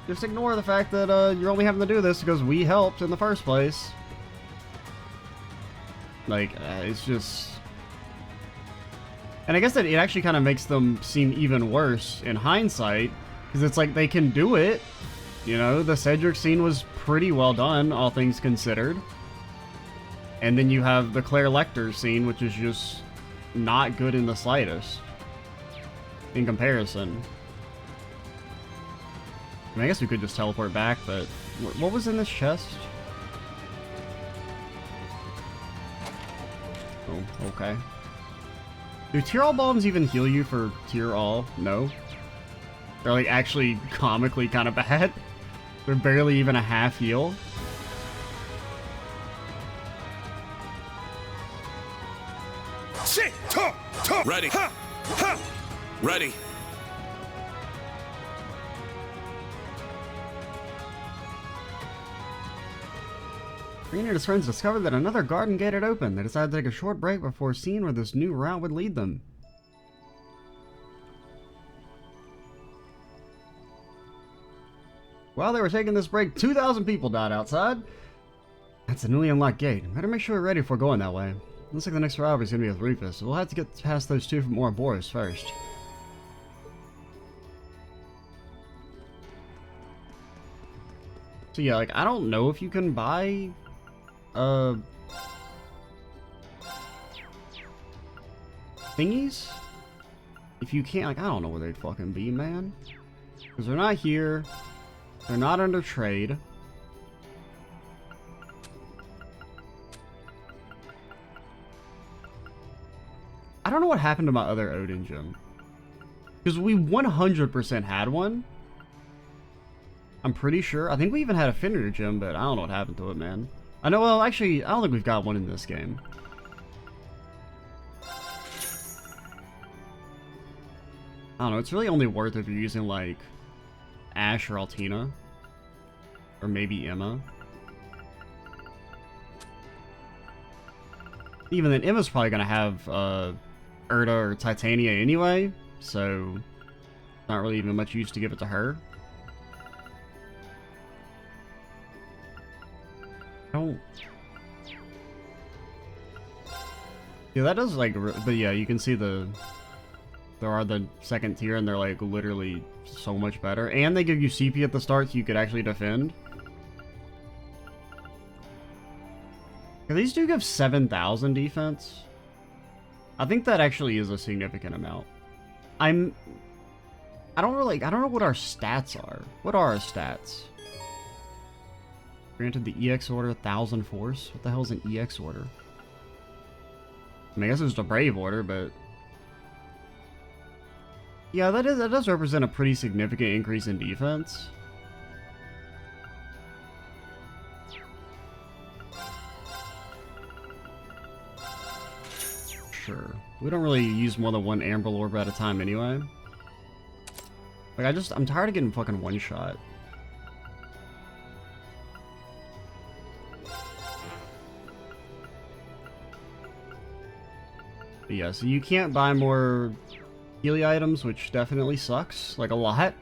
Just ignore the fact that you're only having to do this because we helped in the first place. Like, it's just... And I guess that it actually kind of makes them seem even worse in hindsight, because it's like they can do it. You know, the Cedric scene was pretty well done, all things considered. And then you have the Claire Lecter scene, which is just not good in the slightest. In comparison. I mean, I guess we could just teleport back, but... What was in this chest? Oh, okay. Do Tear All bombs even heal you for Tear All? No. They're like actually comically kind of bad. They're barely even a half heal. Ready. Ready. Green and his friends discovered that another garden gate had opened. They decided to take a short break before seeing where this new route would lead them. While they were taking this break, 2,000 people died outside. That's a newly unlocked gate. Better make sure we're ready before going that way. Looks like the next rivalry is going to be with Rufus, so we'll have to get past those two from Ouroboros first. So yeah, like, I don't know if you can buy, thingies? If you can't, like, I don't know where they'd fucking be, man. Because they're not here. They're not under trade. I don't know what happened to my other Odin gem. Because we 100% had one. I'm pretty sure. I think we even had a Fenrir gem, but I don't know what happened to it, man. I know, well, actually, I don't think we've got one in this game. I don't know, it's really only worth it if you're using, like, Ashe or Altina. Or maybe Emma. Even then, Emma's probably gonna have, Erda or Titania anyway, so... not really even much use to give it to her. Don't... Yeah, that does, like, but yeah, you can see there are the second tier, and they're, like, literally so much better. And they give you CP at the start so you could actually defend. Yeah, these do give 7,000 defense. I think that actually is a significant amount. I don't know what our stats are. What are our stats? Granted the EX order, 1,000 force. What the hell is an EX order? I mean, I guess it's just a brave order, but... Yeah, that does represent a pretty significant increase in defense. Sure. We don't really use more than one Amber Orb at a time anyway. Like, I'm tired of getting fucking one shot. But yeah, so you can't buy more Healy items, which definitely sucks. Like, a lot.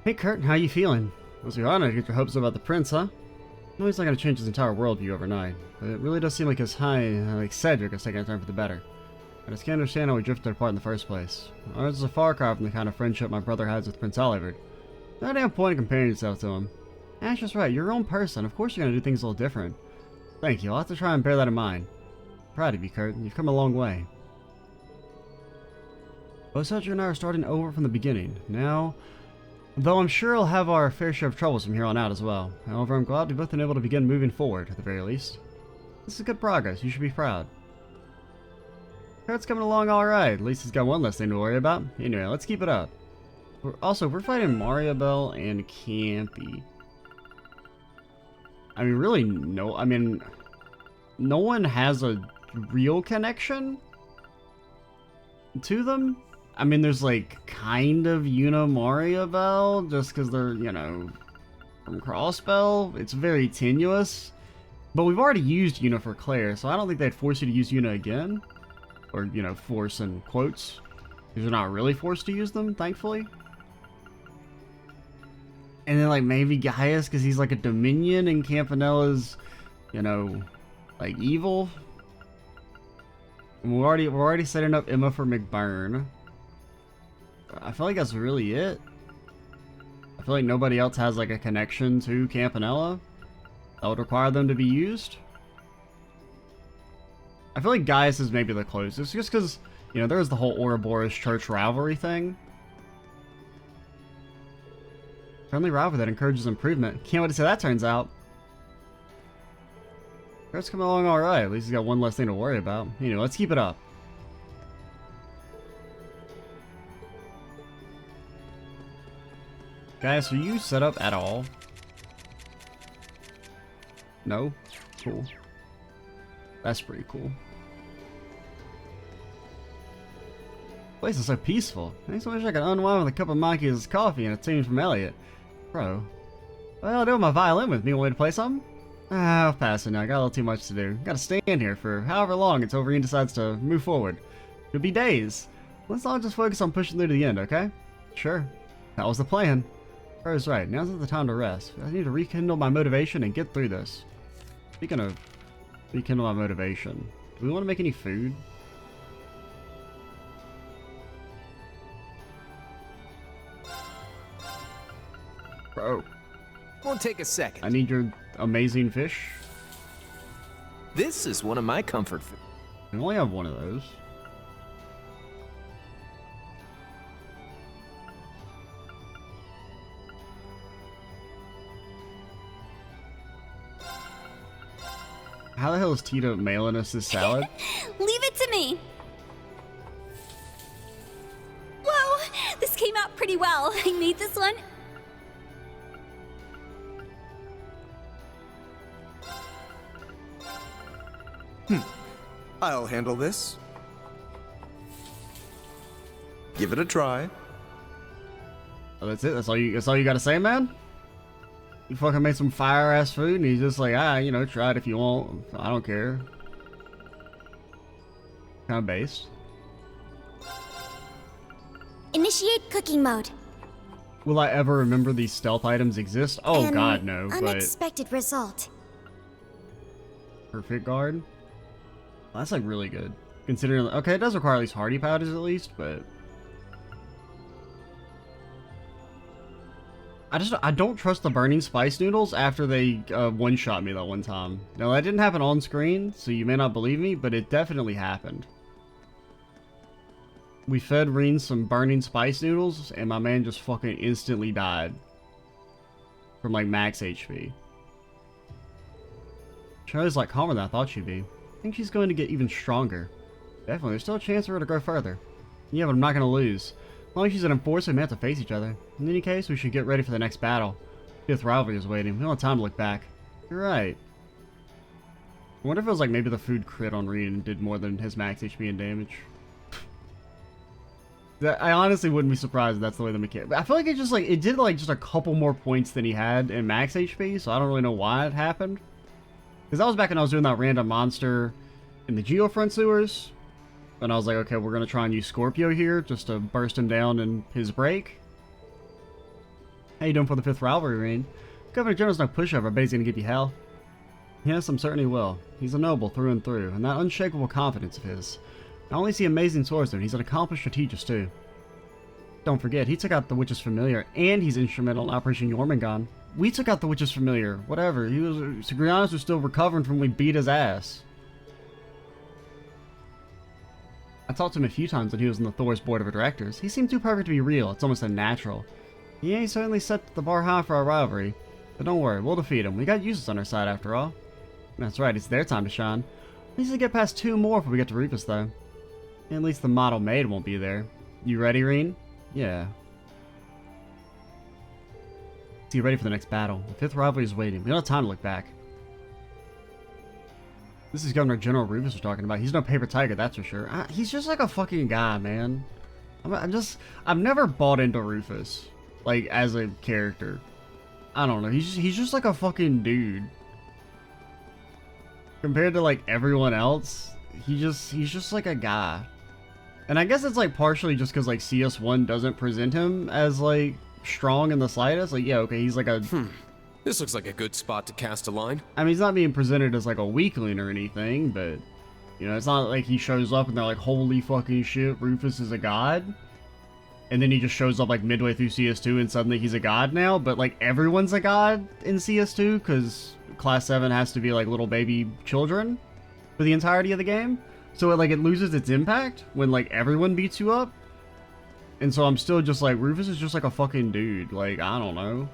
Hey Kurt, how you feeling? Was your honor to get your hopes about the prince, huh? No, he's not gonna change his entire worldview overnight, but it really does seem like like Cedric is taking a turn for the better. I just can't understand how we drifted apart in the first place. Ours is a far cry from the kind of friendship my brother has with Prince Olivert. No damn point in comparing yourself to him. Ash is right, you're your own person, of course you're gonna do things a little different. Thank you, I'll have to try and bear that in mind. Proud of you, Kurt, you've come a long way. Both Cedric and I are starting over from the beginning. Now, though I'm sure I'll have our fair share of troubles from here on out as well. However, I'm glad we've both been able to begin moving forward, at the very least. This is good progress, you should be proud. Kurt's coming along alright, at least he's got one less thing to worry about. Anyway, let's keep it up. We're fighting Mario Bell and Campy. I mean, no one has a real connection to them. I mean, there's like kind of Yuna Mario Bell, just because they're, you know, from Crossbell. It's very tenuous. But we've already used Yuna for Claire, so I don't think they'd force you to use Yuna again. Or, you know, force in quotes. Because you're not really forced to use them, thankfully. And then, like, maybe Gaius, because he's like a Dominion, and Campanella's, you know, like, evil. And we're already setting up Emma for McBurn. I feel like that's really it. I feel like nobody else has, like, a connection to Campanella that would require them to be used. I feel like Gaius is maybe the closest, just because, you know, there's the whole Ouroboros Church rivalry thing. Friendly rivalry that encourages improvement. Can't wait to see how that turns out. Kurt's coming along alright, at least he's got one less thing to worry about. You know, let's keep it up. Guys, are you set up at all? No? Cool. That's pretty cool. Place is so peaceful. I so wish I could unwind with a cup of Mikey's coffee and a tune from Elliot. Bro. Well, I'll do my violin with me. Want me to play something? I'll pass it now. I got a little too much to do. Gotta stand here for however long until Reen decides to move forward. It'll be days. Let's all just focus on pushing through to the end, okay? Sure. That was the plan. Bro's right. Now's not the time to rest. I need to rekindle my motivation and get through this. Speaking of rekindle my motivation, do we want to make any food? Bro. Won't take a second. I need your amazing fish. This is one of my comfort foods. I only have one of those. How the hell is Tito mailing us this salad? Leave it to me. Whoa, this came out pretty well. I made this one. I'll handle this. Give it a try. Oh, that's it? That's all you gotta say, man? You fucking made some fire-ass food and he's just like, you know, try it if you want. I don't care. Kind of based. Initiate cooking mode. Will I ever remember these stealth items exist? Oh god, no, but... Unexpected result. Perfect guard? Well, that's like really good. Considering, okay, it does require at least hardy powders at least, but... I don't trust the burning spice noodles after they one-shot me that one time. Now, that didn't happen on screen, so you may not believe me, but it definitely happened. We fed Reen some burning spice noodles, and my man just fucking instantly died. From like max HP. Charlie's like calmer than I thought she'd be. I think she's going to get even stronger. Definitely, there's still a chance for her to grow further. Yeah, but I'm not going to lose. As long as she's an enforcer, we may have to face each other. In any case, we should get ready for the next battle. 5th rivalry is waiting. We don't have time to look back. You're right. I wonder if it was like maybe the food crit on Reed and did more than his max HP and damage. I honestly wouldn't be surprised if that's the way the mechanic. I feel like it did like just a couple more points than he had in max HP, so I don't really know why it happened. Because that was back when I was doing that random monster in the Geofront sewers. And I was like, okay, we're going to try and use Scorpio here just to burst him down in his break. How you doing for the 5th rivalry reign? Governor General's no pushover, I bet he's going to give you hell. Yes, I'm certain he will. He's a noble through and through, and that unshakable confidence of his. Not only is he amazing swordsman, he's an accomplished strategist too. Don't forget, he took out the Witch's Familiar, and he's instrumental in Operation Jormungand. We took out the Witch's Familiar, whatever. Sigrianus was still recovering from when we beat his ass. I talked to him a few times when he was on the Thor's board of directors. He seemed too perfect to be real. It's almost unnatural. Yeah, he certainly set the bar high for our rivalry. But don't worry, we'll defeat him. We got Useless on our side after all. That's right, it's their time to shine. We need to get past 2 more before we get to Rufus, though. At least the model maid won't be there. You ready, Reen? Yeah. So you ready for the next battle. The 5th rivalry is waiting. We don't have time to look back. This is Governor General Rufus we're talking about. He's no paper tiger, that's for sure. He's just like a fucking guy, man. I've never bought into Rufus, like, as a character. I don't know. He's just like a fucking dude. Compared to like everyone else, he's just like a guy. And I guess it's like partially just because like CS1 doesn't present him as like strong in the slightest. Like, yeah, okay, he's like a... This looks like a good spot to cast a line. I mean, he's not being presented as like a weakling or anything, but you know, it's not like he shows up and they're like, holy fucking shit, Rufus is a god. And then he just shows up like midway through CS2 and suddenly he's a god now. But like everyone's a god in CS2 because Class 7 has to be like little baby children for the entirety of the game. So it loses its impact when like everyone beats you up. And so I'm still just like, Rufus is just like a fucking dude. Like, I don't know.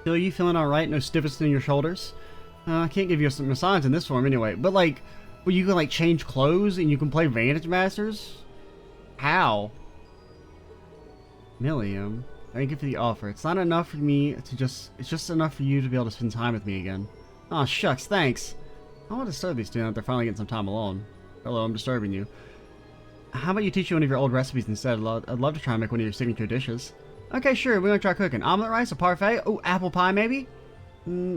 Are you feeling alright? No stiffness in your shoulders? I can't give you a massage in this form anyway. But like, well, you can like change clothes and you can play Vantage Masters? How? Milliam, thank you for the offer. It's not enough for me to just... It's just enough for you to be able to spend time with me again. Aw, shucks, thanks. I don't want to disturb these two now that they're finally getting some time alone. Hello, I'm disturbing you. How about you teach you one of your old recipes instead? I'd love to try and make one of your signature dishes. Okay, sure, we're gonna try cooking. Omelet rice, a parfait? Oh, apple pie maybe?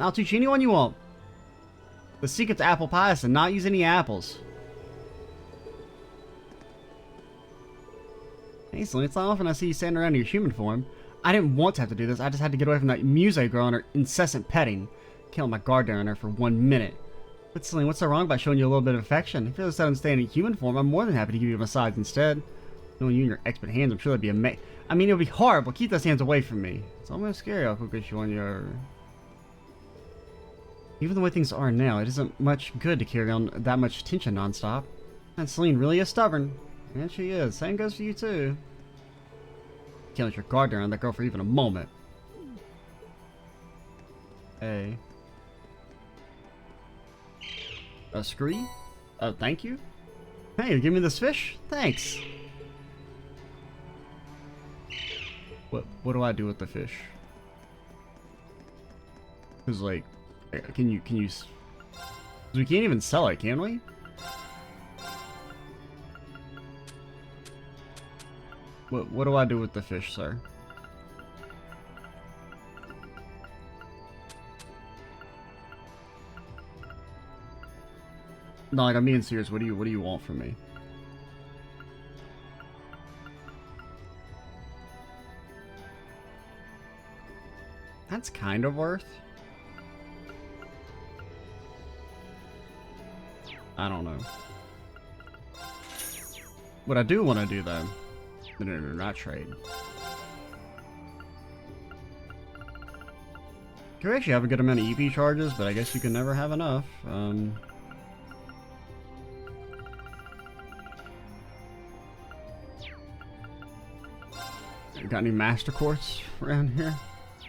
I'll teach you anyone you want. The secret to apple pie is to not use any apples. Hey, Celine, it's not often I see you standing around in your human form. I didn't want to have to do this. I just had to get away from that muse girl and her incessant petting. Killing my guard down on her for 1 minute. But Celine, what's so wrong about showing you a little bit of affection? If you're instead of staying in human form, I'm more than happy to give you a massage instead. Knowing you and your expert hands, I'm sure that'd be amazing. I mean, it would be hard, but keep those hands away from me. It's almost scary how quickly you on your... Even the way things are now, it isn't much good to carry on that much tension nonstop. And Celine really is stubborn. Yeah, she is. Same goes for you too. Can't let your guard down on that girl for even a moment. Hey. A scree? Oh, thank you? Hey, you give me this fish? Thanks. What do I do with the fish? Cause like, can you? Cause we can't even sell it, can we? What do I do with the fish, sir? No, like I'm being serious. What do you want from me? That's kind of worth. I don't know. What I do want to do though. No, not trade. You actually have a good amount of EP charges, but I guess you can never have enough. Got any master quartz around here?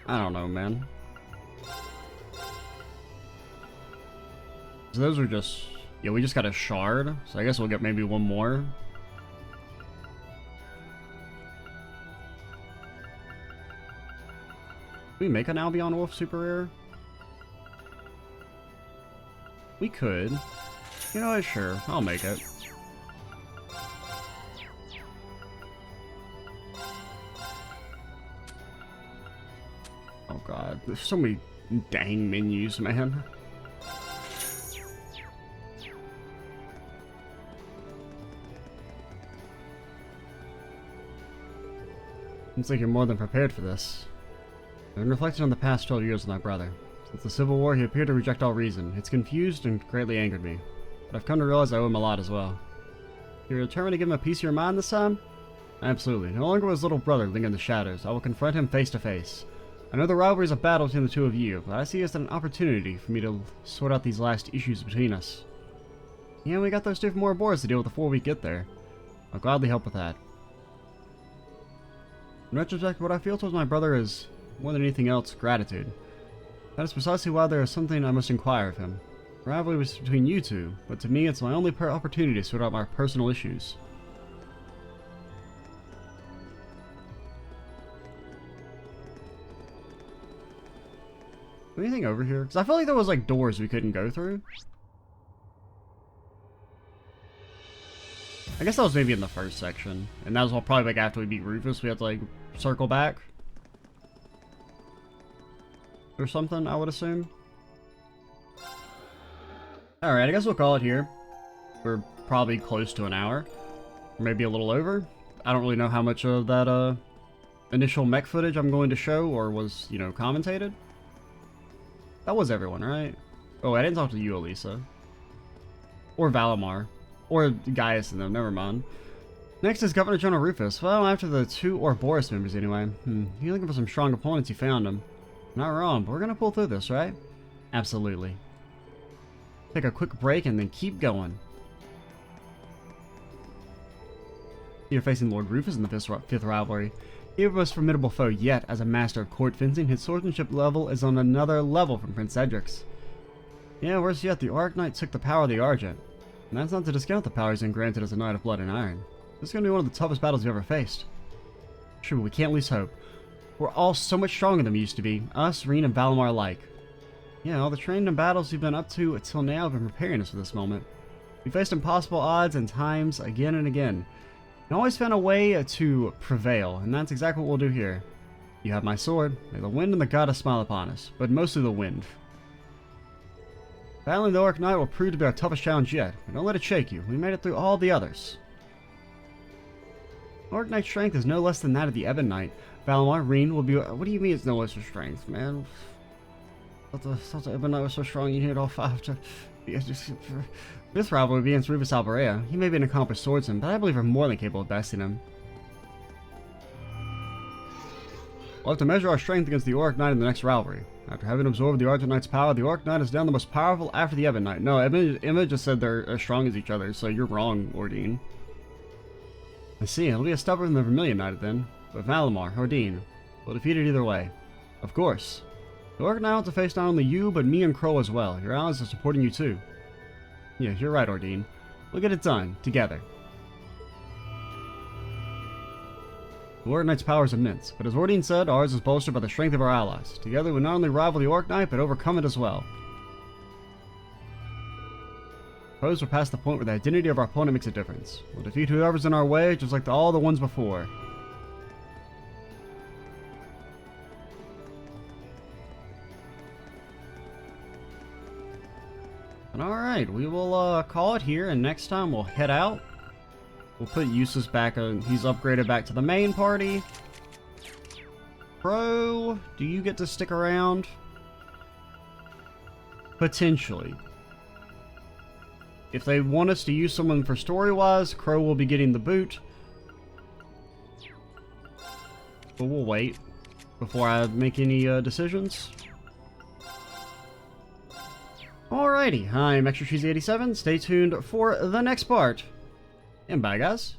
I don't know, man. So those are just... Yeah, we just got a shard, so I guess we'll get maybe one more. Can we make an Albion Wolf super rare? We could. You know what? Sure. I'll make it. Oh god. There's so many dang menus, man. Seems like you're more than prepared for this. I've been reflecting on the past 12 years with my brother. Since the Civil War, he appeared to reject all reason. It's confused and greatly angered me. But I've come to realize I owe him a lot as well. You're determined to give him a piece of your mind this time? Absolutely. No longer will his little brother linger in the shadows. I will confront him face to face. I know the rivalry is a battle between the two of you, but I see it as an opportunity for me to sort out these last issues between us. Yeah, we got those two more boards to deal with before we get there. I'll gladly help with that. In retrospect, what I feel towards my brother is, more than anything else, gratitude. That is precisely why there is something I must inquire of him. The rivalry was between you two, but to me it's my only opportunity to sort out my personal issues. Anything over here? Because I feel like there was like doors we couldn't go through. I guess that was maybe in the first section. And that was all probably like after we beat Rufus, we had to like circle back. Or something, I would assume. Alright, I guess we'll call it here. We're probably close to an hour. Or maybe a little over. I don't really know how much of that initial mech footage I'm going to show or was, you know, commentated. That was everyone, right? Oh, I didn't talk to you, Elisa. Or Valimar. Or Gaius and them, never mind. Next is Governor General Rufus. Well, after the two Ouroboros members anyway. You're looking for some strong opponents, you found them. Not wrong, but we're gonna pull through this, right? Absolutely. Take a quick break and then keep going. You're facing Lord Rufus in the fifth rivalry. He was a most formidable foe yet. As a master of court fencing, his swordsmanship level is on another level from Prince Cedric's. Yeah, worse yet, the Arc-Knight took the power of the Argent. And that's not to discount the power he's been granted as a Knight of Blood and Iron. This is going to be one of the toughest battles you've ever faced. Sure, but we can't lose hope. We're all so much stronger than we used to be. Us, Reen, and Valimar alike. Yeah, all the training and battles we've been up to until now have been preparing us for this moment. We faced impossible odds and times again and again. And always found a way to prevail, and that's exactly what we'll do here. You have my sword. May the wind and the goddess smile upon us, but mostly the wind. Battling the Arc-Knight will prove to be our toughest challenge yet, but don't let it shake you. We made it through all the others. Arc-Knight's strength is no less than that of the Ebon Knight. Valimar, Reen will be... What do you mean it's no less than strength, man? I thought the Ebon Knight was so strong you needed all five to... This rivalry begins Rufus Alberea. He may be an accomplished swordsman, but I believe we're more than capable of besting him. We'll have to measure our strength against the Auric Knight in the next rivalry. After having absorbed the Argent Knight's power, the Auric Knight is now the most powerful after the Ebon Knight. No, Emma just said they're as strong as each other, so you're wrong, Ordine. I see, it'll be a stubborn than the Vermilion Knight then. But Valimar, Ordine, we'll defeat it either way. Of course. The Auric Knight will have to face not only you, but me and Crow as well. Your allies are supporting you too. Yeah, you're right, Ordine. We'll get it done, together. The Auric Knight's power is immense, but as Ordine said, ours is bolstered by the strength of our allies. Together we not only rival the Auric Knight, but overcome it as well. Suppose we're past the point where the identity of our opponent makes a difference. We'll defeat whoever's in our way, just like all the ones before. Alright, we will call it here, and next time we'll head out. We'll put Eustace back, he's upgraded back to the main party. Crow, do you get to stick around? Potentially. If they want us to use someone for story-wise, Crow will be getting the boot. But we'll wait before I make any decisions. Alrighty, I'm Extra Cheesy 87. Stay tuned for the next part. And bye, guys.